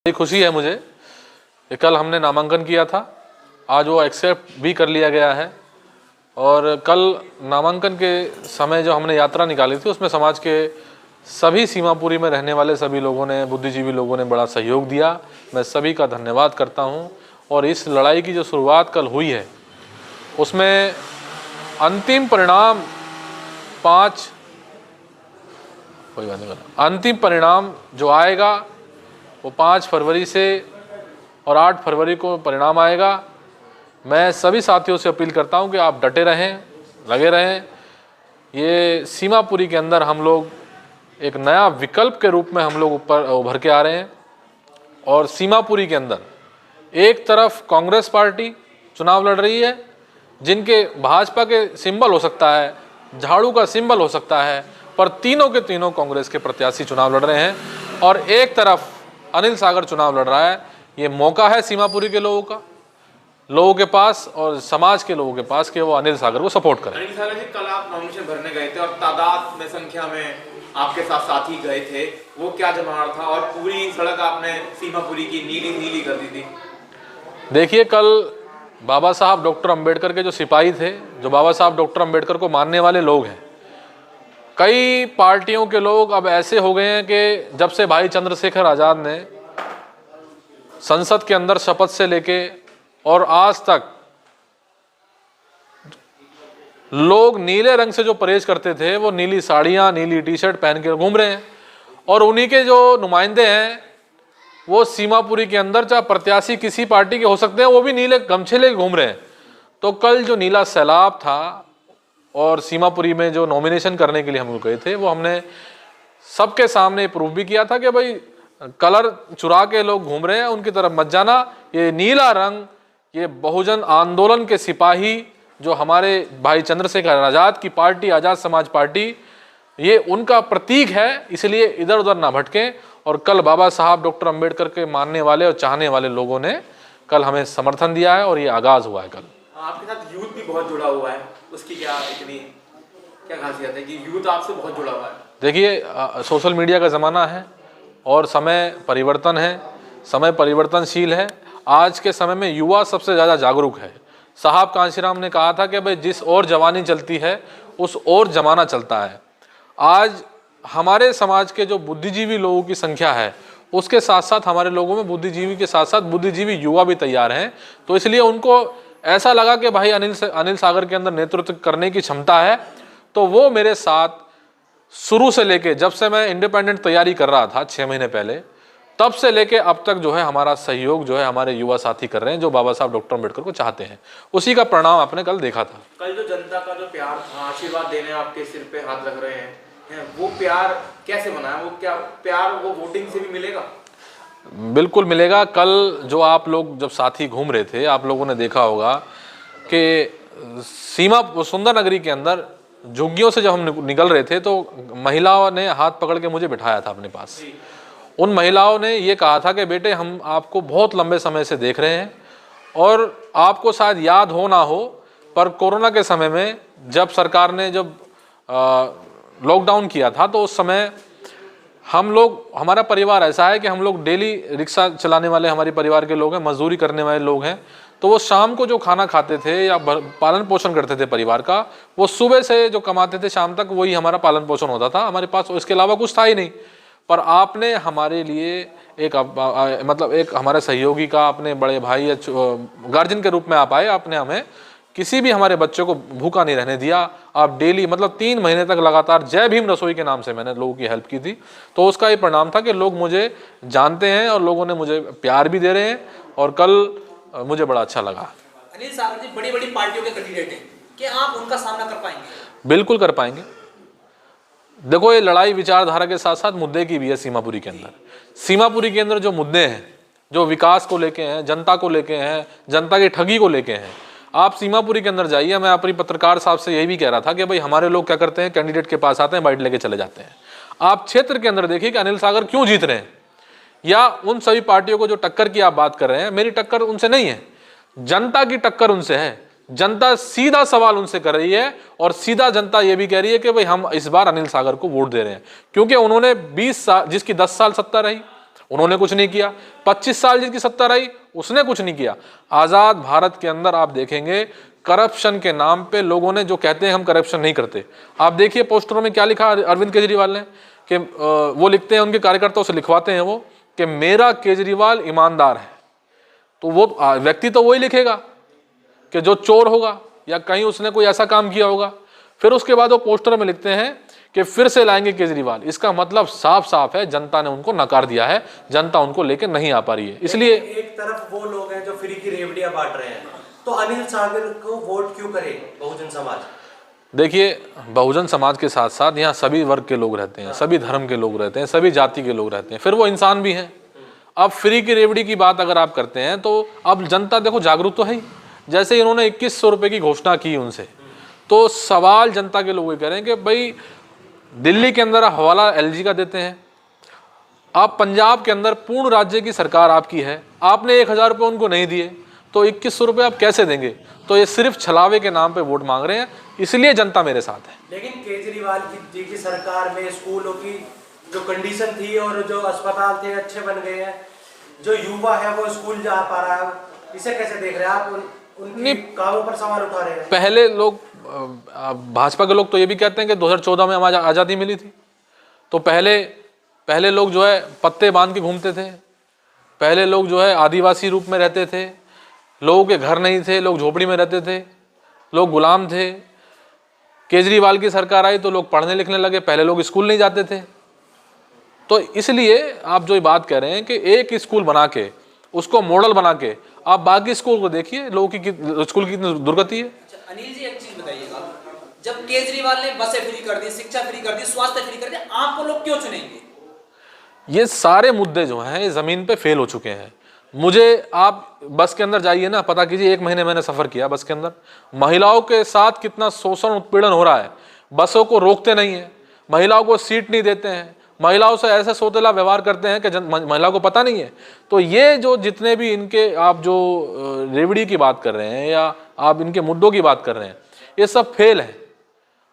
खुशी है मुझे कि कल हमने नामांकन किया था, आज वो एक्सेप्ट भी कर लिया गया है। और कल नामांकन के समय जो हमने यात्रा निकाली थी उसमें समाज के सभी सीमापुरी में रहने वाले सभी लोगों ने, बुद्धिजीवी लोगों ने बड़ा सहयोग दिया। मैं सभी का धन्यवाद करता हूं। और इस लड़ाई की जो शुरुआत कल हुई है उसमें अंतिम परिणाम जो आएगा वो 5 फरवरी से और 8 फरवरी को परिणाम आएगा। मैं सभी साथियों से अपील करता हूं कि आप डटे रहें, लगे रहें। ये सीमापुरी के अंदर हम लोग एक नया विकल्प के रूप में हम लोग ऊपर उभर के आ रहे हैं। और सीमापुरी के अंदर एक तरफ कांग्रेस पार्टी चुनाव लड़ रही है, जिनके भाजपा के सिंबल हो सकता है, झाड़ू का सिंबल हो सकता है, पर तीनों के तीनों कांग्रेस के प्रत्याशी चुनाव लड़ रहे हैं। और एक तरफ अनिल सागर चुनाव लड़ रहा है। ये मौका है सीमापुरी के लोगों के पास और समाज के लोगों के पास कि वो अनिल सागर को सपोर्ट करें। अनिल सागर जी, कल आप नॉमिनेशन भरने गए थे और तादाद में संख्या में आपके साथ साथी गए थे, वो क्या जमावड़ा था और पूरी सड़क आपने सीमापुरी की नीली कर दी थी? देखिए, कल बाबा साहब डॉक्टर अंबेडकर के जो सिपाही थे, जो बाबा साहब डॉक्टर अंबेडकर को मानने वाले लोग हैं, कई पार्टियों के लोग अब ऐसे हो गए हैं कि जब से भाई चंद्रशेखर आज़ाद ने संसद के अंदर शपथ से लेके और आज तक लोग नीले रंग से जो परहेज करते थे वो नीली साड़ियाँ, नीली टी शर्ट पहन के घूम रहे हैं। और उन्हीं के जो नुमाइंदे हैं वो सीमापुरी के अंदर, चाहे प्रत्याशी किसी पार्टी के हो सकते हैं, वो भी नीले गमछे लेके घूम रहे हैं। तो कल जो नीला सैलाब था और सीमापुरी में जो नॉमिनेशन करने के लिए हम लोग गए थे, वो हमने सबके सामने प्रूव भी किया था कि भाई कलर चुरा के लोग घूम रहे हैं, उनकी तरफ मत जाना। ये नीला रंग, ये बहुजन आंदोलन के सिपाही जो हमारे भाई चंद्रशेखर आज़ाद की पार्टी, आज़ाद समाज पार्टी, ये उनका प्रतीक है। इसलिए इधर उधर ना भटकें। और कल बाबा साहब डॉक्टर अंबेडकर के मानने वाले और चाहने वाले लोगों ने कल हमें समर्थन दिया है और ये आगाज़ हुआ है कल। आपके साथ यूथ भी बहुत जुड़ा हुआ है, उसकी क्या खासियत है कि यूथ आपसे बहुत जुड़ा हुआ है? देखिए, सोशल मीडिया का ज़माना है और समय परिवर्तन है, समय परिवर्तनशील है। आज के समय में युवा सबसे ज़्यादा जागरूक है। साहब कांशीराम ने कहा था कि भाई जिस ओर जवानी चलती है उस ओर जमाना चलता है। आज हमारे समाज के जो बुद्धिजीवी लोगों की संख्या है, उसके साथ साथ हमारे लोगों में बुद्धिजीवी के साथ साथ बुद्धिजीवी युवा भी तैयार हैं। तो इसलिए उनको ऐसा लगा कि भाई अनिल सागर के अंदर नेतृत्व करने की क्षमता है। तो वो मेरे साथ शुरू से लेके, जब से मैं इंडिपेंडेंट तैयारी कर रहा था 6 महीने पहले, तब से लेके अब तक जो है हमारा सहयोग जो है हमारे युवा साथी कर रहे हैं, जो बाबा साहब डॉक्टर अंबेडकर को चाहते हैं। उसी का परिणाम आपने कल देखा था। कल जो जनता का जो प्यार था, आशीर्वाद देने आपके सिर पे हाथ रख रहे हैं, वो प्यार कैसे बना है? वो क्या प्यार वो वोटिंग से भी मिलेगा? बिल्कुल मिलेगा। कल जो आप लोग जब साथी घूम रहे थे, आप लोगों ने देखा होगा कि सीमा सुंदर नगरी के अंदर झुग्गियों से जब हम निकल रहे थे तो महिलाओं ने हाथ पकड़ के मुझे बिठाया था अपने पास। उन महिलाओं ने ये कहा था कि बेटे, हम आपको बहुत लंबे समय से देख रहे हैं और आपको शायद याद हो ना हो, पर कोरोना के समय में जब सरकार ने जब लॉकडाउन किया था तो उस समय हम लोग, हमारा परिवार ऐसा है कि हम लोग डेली रिक्शा चलाने वाले हमारे परिवार के लोग हैं, मजदूरी करने वाले लोग हैं। तो वो शाम को जो खाना खाते थे या पालन पोषण करते थे परिवार का, वो सुबह से जो कमाते थे शाम तक वही हमारा पालन पोषण होता था। हमारे पास इसके अलावा कुछ था ही नहीं। पर आपने हमारे लिए एक हमारे सहयोगी का, अपने बड़े भाई या गार्जियन के रूप में आप आए। आपने हमें किसी भी हमारे बच्चों को भूखा नहीं रहने दिया। आप डेली 3 महीने तक लगातार जय भीम रसोई के नाम से मैंने लोगों की हेल्प की थी। तो उसका ये परिणाम था कि लोग मुझे जानते हैं और लोगों ने मुझे प्यार भी दे रहे हैं। और कल मुझे बड़ा अच्छा लगा। अनिल सागर जी बड़ी पार्टियों के कैंडिडेट हैं, क्या आप उनका सामना कर पाएंगे? बिल्कुल कर पाएंगे। देखो, ये लड़ाई विचारधारा के साथ साथ मुद्दे की भी है। सीमापुरी के अंदर जो मुद्दे हैं, जो विकास को लेके हैं, जनता को लेके हैं, जनता की ठगी को लेके हैं, आप सीमापुरी के अंदर जाइए। मैं अपनी पत्रकार साहब से यही भी कह रहा था कि भाई हमारे लोग क्या करते हैं, कैंडिडेट के पास आते हैं, बाइट लेके चले जाते हैं। आप क्षेत्र के अंदर देखिए कि अनिल सागर क्यों जीत रहे हैं, या उन सभी पार्टियों को जो टक्कर की आप बात कर रहे हैं, मेरी टक्कर उनसे नहीं है, जनता की टक्कर उनसे है। जनता सीधा सवाल उनसे कर रही है और सीधा जनता ये भी कह रही है कि भाई हम इस बार अनिल सागर को वोट दे रहे हैं, क्योंकि उन्होंने 20 साल, जिसकी 10 साल सत्ता रही, उन्होंने कुछ नहीं किया। 25 साल जिनकी सत्ता रही उसने कुछ नहीं किया। आज़ाद भारत के अंदर आप देखेंगे करप्शन के नाम पे लोगों ने जो कहते हैं हम करप्शन नहीं करते, आप देखिए पोस्टरों में क्या लिखा अरविंद केजरीवाल ने कि वो लिखते हैं, उनके कार्यकर्ताओं से लिखवाते हैं वो कि मेरा केजरीवाल ईमानदार है। तो वो व्यक्ति तो वही लिखेगा कि जो चोर होगा या कहीं उसने कोई ऐसा काम किया होगा। फिर उसके बाद वो पोस्टर में लिखते हैं कि फिर से लाएंगे केजरीवाल। इसका मतलब साफ साफ है जनता ने उनको नकार दिया है, जनता उनको लेके नहीं आ पा रही है। इसलिए एक तरफ वो लोग हैं जो फ्री की रेवड़ियां बांट रहे हैं, तो अनिल सागर को वोट क्यों करे बहुजन समाज? देखिए, बहुजन समाज के साथ साथ यहाँ सभी वर्ग के लोग रहते हैं, सभी धर्म के लोग रहते हैं, सभी जाति के लोग रहते हैं, फिर वो इंसान भी हैं। अब फ्री की रेवड़ी की बात अगर आप करते हैं तो अब जनता देखो जागरूक तो है ही। जैसे इन्होंने 2100 रुपये की घोषणा की उनसे, तो सवाल जनता के लोग ये करें कि भाई दिल्ली के अंदर हवाला एलजी का देते हैं, आप पंजाब के अंदर पूर्ण राज्य की सरकार आपकी है, आपने 1000 रुपये उनको नहीं दिए तो 2100 रुपये आप कैसे देंगे? तो ये सिर्फ छलावे के नाम पे वोट मांग रहे हैं, इसलिए जनता मेरे साथ है। लेकिन केजरीवाल जी की सरकार में स्कूलों की जो कंडीशन थी और जो अस्पताल थे अच्छे बन गए हैं, जो युवा है वो स्कूल जा पा रहा है, इसे कैसे देख रहे हैं आप? उनके कामों पर सवाल उठा रहे हैं। पहले लोग भाजपा के लोग तो ये भी कहते हैं कि 2014 में हमारी आज़ादी मिली थी, तो पहले लोग जो है पत्ते बांध के घूमते थे, पहले लोग जो है आदिवासी रूप में रहते थे, लोगों के घर नहीं थे, लोग झोपड़ी में रहते थे, लोग गुलाम थे। केजरीवाल की सरकार आई तो लोग पढ़ने लिखने लगे, पहले लोग स्कूल नहीं जाते थे। तो इसलिए आप जो ये बात कह रहे हैं कि एक स्कूल बना के उसको मॉडल बना के आप बाकी स्कूल को देखिए, लोगों की स्कूल की कितनी दुर्गति है। अनिल जी एक चीज बताइएगा, जब केजरीवाल ने बसें फ्री कर दी, शिक्षा फ्री कर दी, स्वास्थ्य फ्री कर दिया, आपको लोग क्यों चुनेंगे? ये सारे मुद्दे जो हैं ये जमीन पे फेल हो चुके हैं। मुझे आप बस के अंदर जाइए ना, पता कीजिए, 1 महीने मैंने सफर किया बस के अंदर, महिलाओं के साथ कितना शोषण उत्पीड़न हो रहा है। बसों को रोकते नहीं है, महिलाओं को सीट नहीं देते हैं, महिलाओं से ऐसे सोतेला व्यवहार करते हैं कि महिला को पता नहीं है। तो ये जो जितने भी इनके आप जो रेवड़ी की बात कर रहे हैं या आप इनके मुद्दों की बात कर रहे हैं, ये सब फेल है।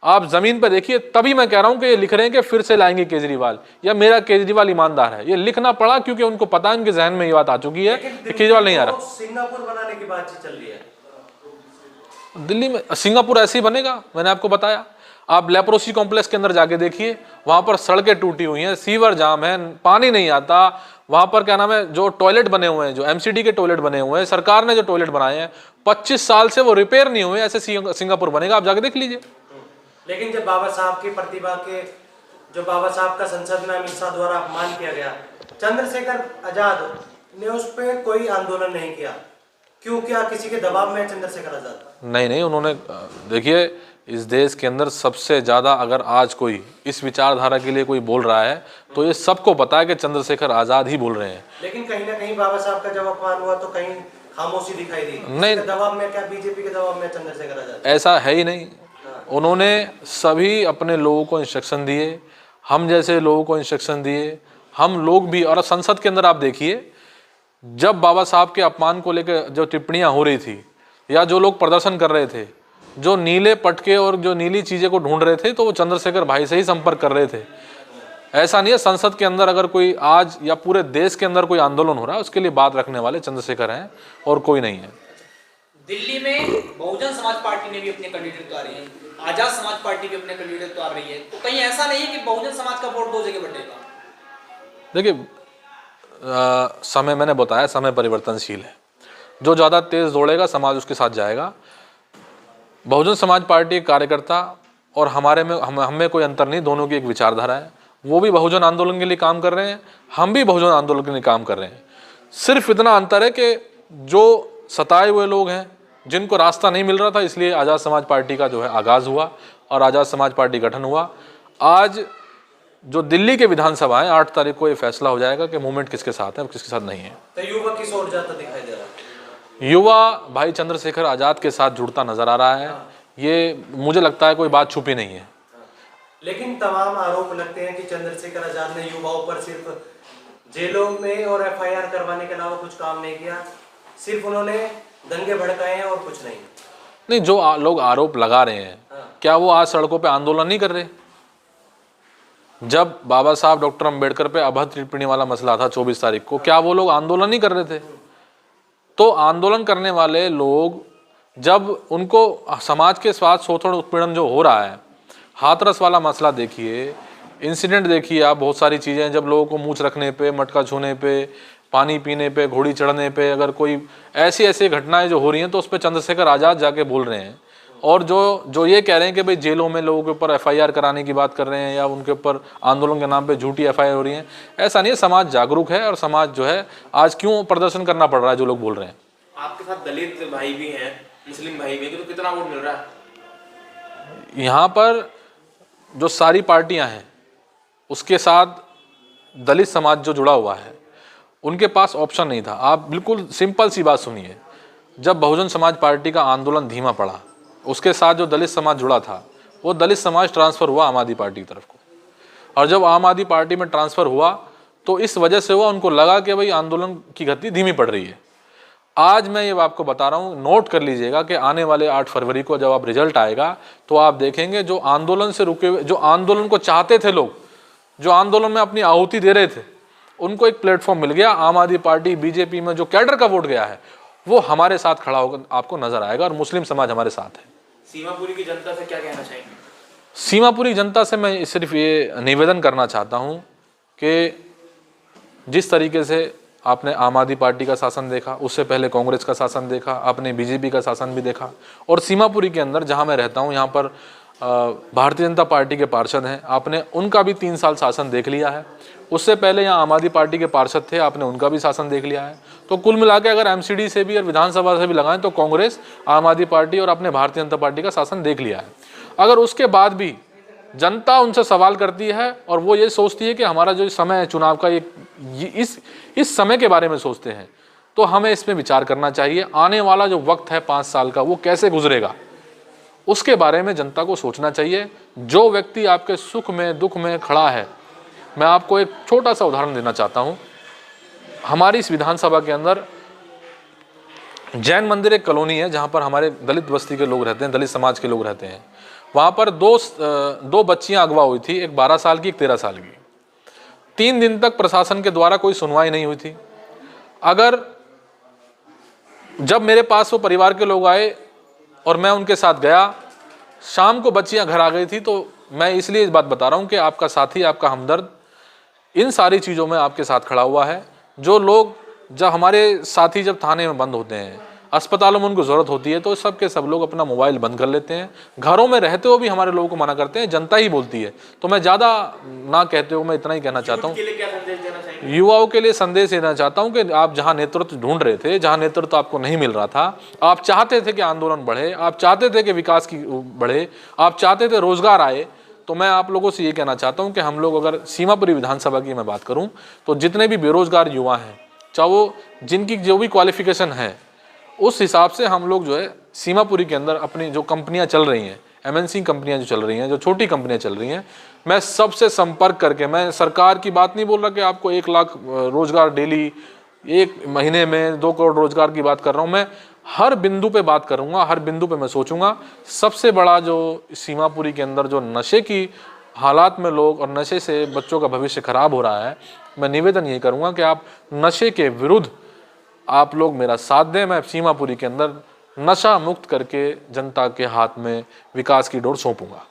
आप जमीन पर देखिए, तभी मैं कह रहा हूं कि ये लिख रहे हैं कि फिर से लाएंगे केजरीवाल या मेरा केजरीवाल ईमानदार है। ये लिखना पड़ा क्योंकि उनको पता है, उनके जहन में ये बात आ चुकी है कि केजरीवाल नहीं आ रहा। सिंगापुर बनाने की बातचीत चल रही है दिल्ली में। सिंगापुर ऐसे ही बनेगा, मैंने आपको बताया। आप लेप्रोसी कॉम्प्लेक्स के अंदर जाके देखिए, वहां पर सड़कें टूटी हुई हैं, सीवर जाम है, पानी नहीं आता। वहां पर क्या नाम है, जो टॉयलेट बने हुए हैं, जो एमसीडी के टॉयलेट बने हुए हैं, सरकार ने जो टॉयलेट बनाए हैं 25 साल से वो रिपेयर नहीं हुए। ऐसे सिंगापुर बनेगा, आप जाके देख लीजिए। लेकिन जब बाबा साहब की प्रतिभा के, जो बाबा साहब का संसद में अमित शाह द्वारा अपमान किया गया, चंद्रशेखर आजाद ने उस पर कोई आंदोलन नहीं किया, क्यों? क्या किसी के दबाव में चंद्रशेखर आजाद? नहीं, उन्होंने, देखिए, इस देश के अंदर सबसे ज्यादा अगर आज कोई इस विचारधारा के लिए कोई बोल रहा है तो ये सबको पता है कि चंद्रशेखर आजाद ही बोल रहे हैं। लेकिन कहीं ना कहीं बाबा साहब का जब अपमान हुआ तो कहीं खामोशी दिखाई दी। नहीं, दबाव में क्या बीजेपी के दबाव में चंद्रशेखर आजाद? ऐसा है ही नहीं। उन्होंने सभी अपने लोगों को इंस्ट्रक्शन दिए, हम जैसे लोगों को इंस्ट्रक्शन दिए, हम लोग भी। और संसद के अंदर आप देखिए, जब बाबा साहब के अपमान को लेकर जो टिप्पणियां हो रही थी या जो लोग प्रदर्शन कर रहे थे, जो नीले पटके और जो नीली चीजें को ढूंढ रहे थे, तो वो चंद्रशेखर भाई से ही संपर्क कर रहे थे। ऐसा नहीं है, संसद के अंदर अगर कोई आज या पूरे देश के अंदर कोई आंदोलन हो रहा है उसके लिए बात रखने वाले चंद्रशेखर हैं और कोई नहीं है। दिल्ली में बहुजन समाज पार्टी ने भी अपने कैंडिडेट उतारे हैं, आजाद समाज पार्टी भी अपने कैंडिडेट उतार रही है, तो कहीं ऐसा नहीं है कि बहुजन समाज का वोट 2 जगह बटेगा? देखिए, समय, मैंने बताया, समय परिवर्तनशील है। जो ज़्यादा तेज दौड़ेगा समाज उसके साथ जाएगा। बहुजन समाज पार्टी कार्यकर्ता और हमारे में हम में कोई अंतर नहीं, दोनों की एक विचारधारा है। वो भी बहुजन आंदोलन के लिए काम कर रहे हैं, हम भी बहुजन आंदोलन के लिए काम कर रहे हैं। सिर्फ इतना अंतर है कि जो सताए हुए लोग हैं, जिनको रास्ता नहीं मिल रहा था, इसलिए आज़ाद समाज पार्टी का जो है आगाज़ हुआ और आज़ाद समाज पार्टी गठन हुआ। आज जो दिल्ली के विधानसभा है, 8 तारीख को ये फैसला हो जाएगा कि मूवमेंट किसके साथ है और किसके साथ नहीं है। तो युवा किस ओर जाता दिखाई दे रहा है? युवा भाई चंद्रशेखर आजाद के साथ जुड़ता नजर आ रहा है। ये मुझे लगता है कोई बात छुपी नहीं है। लेकिन तमाम आरोप लगते हैं कि चंद्रशेखर आजाद ने युवाओं पर सिर्फ जेलों में और एफआईआर करवाने के अलावा कुछ काम नहीं किया, सिर्फ उन्होंने दंगे भड़काए हैं और कुछ नहीं। जो लोग आरोप लगा रहे हैं, क्या वो आज सड़कों पे आंदोलन नहीं कर रहे? जब बाबा साहब डॉक्टर अंबेडकर पे अभद्र टिप्पणी वाला मसला था 24 तारीख को, क्या वो लोग आंदोलन नहीं कर रहे थे? तो आंदोलन करने वाले लोग जब उनको समाज के साथ शोषण उत्पीड़न जो हो रहा है, हाथरस वाला मसला देखिए, इंसिडेंट देखिए आप, बहुत सारी चीज़ें, जब लोगों को मूंछ रखने पे, मटका छूने पे, पानी पीने पे, घोड़ी चढ़ने पे, अगर कोई ऐसी ऐसी घटनाएं जो हो रही हैं तो उस पर चंद्रशेखर आज़ाद जाके बोल रहे हैं। और जो ये कह रहे हैं कि भाई जेलों में लोगों के ऊपर FIR कराने की बात कर रहे हैं या उनके ऊपर आंदोलन के नाम पे झूठी FIR हो रही हैं, ऐसा नहीं है। समाज जागरूक है और समाज जो है आज क्यों प्रदर्शन करना पड़ रहा है जो लोग बोल रहे हैं। आपके साथ दलित भाई भी हैं, मुस्लिम भाई भी हैं, तो कितना वोट मिल रहा है? यहाँ पर जो सारी पार्टियां हैं उसके साथ दलित समाज जो जुड़ा हुआ है, उनके पास ऑप्शन नहीं था। आप बिल्कुल सिंपल सी बात सुनिए, जब बहुजन समाज पार्टी का आंदोलन धीमा पड़ा, उसके साथ जो दलित समाज जुड़ा था, वो दलित समाज ट्रांसफ़र हुआ आम आदमी पार्टी की तरफ को। और जब आम आदमी पार्टी में ट्रांसफ़र हुआ तो इस वजह से हुआ, उनको लगा कि भाई आंदोलन की गति धीमी पड़ रही है। आज मैं ये आपको बता रहा हूँ, नोट कर लीजिएगा कि आने वाले 8 फरवरी को जब आप रिजल्ट आएगा तो आप देखेंगे जो आंदोलन से रुके हुए, जो आंदोलन को चाहते थे लोग, जो आंदोलन में अपनी आहुति दे रहे थे, उनको एक प्लेटफॉर्म मिल गया। आम आदमी पार्टी बीजेपी में जो कैडर का वोट गया है वो हमारे साथ खड़ा होकर आपको नजर आएगा और मुस्लिम समाज हमारे साथ है। सीमापुरी की जनता से क्या कहना चाहेंगे? सीमापुरी जनता से मैं सिर्फ ये निवेदन करना चाहता हूँ कि जिस तरीके से आपने आम आदमी पार्टी का शासन देखा, उससे पहले कांग्रेस का शासन देखा, आपने बीजेपी का शासन भी देखा, और सीमापुरी के अंदर जहाँ मैं रहता हूँ यहाँ पर भारतीय जनता पार्टी के पार्षद हैं, आपने उनका भी 3 साल शासन देख लिया है। उससे पहले यहाँ आम आदमी पार्टी के पार्षद थे, आपने उनका भी शासन देख लिया है। तो कुल मिला के अगर MCD से भी और विधानसभा से भी लगाएं तो कांग्रेस, आम आदमी पार्टी और अपने भारतीय जनता पार्टी का शासन देख लिया है। अगर उसके बाद भी जनता उनसे सवाल करती है और वो ये सोचती है कि हमारा जो समय है चुनाव का, इस समय के बारे में सोचते हैं, तो हमें इसमें विचार करना चाहिए। आने वाला जो वक्त है 5 साल का, वो कैसे गुजरेगा, उसके बारे में जनता को सोचना चाहिए। जो व्यक्ति आपके सुख में दुख में खड़ा है, मैं आपको एक छोटा सा उदाहरण देना चाहता हूँ। हमारी इस विधानसभा के अंदर जैन मंदिर एक कॉलोनी है जहाँ पर हमारे दलित बस्ती के लोग रहते हैं, दलित समाज के लोग रहते हैं। वहाँ पर दो बच्चियाँ अगवा हुई थी, एक 12 साल की, एक 13 साल की। 3 दिन तक प्रशासन के द्वारा कोई सुनवाई नहीं हुई थी। अगर जब मेरे पास वो परिवार के लोग आए और मैं उनके साथ गया, शाम को बच्चियां घर आ गई थी, तो मैं इसलिए इस बात बता रहा हूं कि आपका साथी, आपका हमदर्द इन सारी चीज़ों में आपके साथ खड़ा हुआ है। जो लोग, जब हमारे साथी जब थाने में बंद होते हैं, अस्पतालों में उनको ज़रूरत होती है, तो सब के सब लोग अपना मोबाइल बंद कर लेते हैं। घरों में रहते हुए भी हमारे लोगों को मना करते हैं, जनता ही बोलती है। तो मैं ज़्यादा ना कहते हुए मैं इतना ही कहना चाहता हूँ, युवाओं के लिए संदेश देना चाहता हूँ कि आप जहाँ नेतृत्व ढूंढ रहे थे, जहाँ नेतृत्व आपको नहीं मिल रहा था, आप चाहते थे कि आंदोलन बढ़े, आप चाहते थे कि विकास की बढ़े, आप चाहते थे रोजगार आए, तो मैं आप लोगों से ये कहना चाहता हूँ कि हम लोग, अगर सीमापुरी विधानसभा की मैं बात करूँ तो जितने भी बेरोजगार युवा हैं, चाहे वो जिनकी जो भी क्वालिफिकेशन है, उस हिसाब से हम लोग जो है सीमापुरी के अंदर अपनी जो कंपनियां चल रही हैं, MNC कंपनियां जो चल रही हैं, जो छोटी कंपनियां चल रही हैं, मैं सबसे संपर्क करके, मैं सरकार की बात नहीं बोल रहा कि आपको 1 लाख रोजगार डेली, 1 महीने में 2 करोड़ रोजगार की बात कर रहा हूँ। मैं हर बिंदु पे बात करूँगा, हर बिंदु पे मैं सोचूंगा। सबसे बड़ा जो सीमापुरी के अंदर जो नशे की हालात में लोग और नशे से बच्चों का भविष्य खराब हो रहा है, मैं निवेदन यही करूँगा कि आप नशे के विरुद्ध आप लोग मेरा साथ दें। मैं सीमापुरी के अंदर नशा मुक्त करके जनता के हाथ में विकास की डोर सौंपूंगा।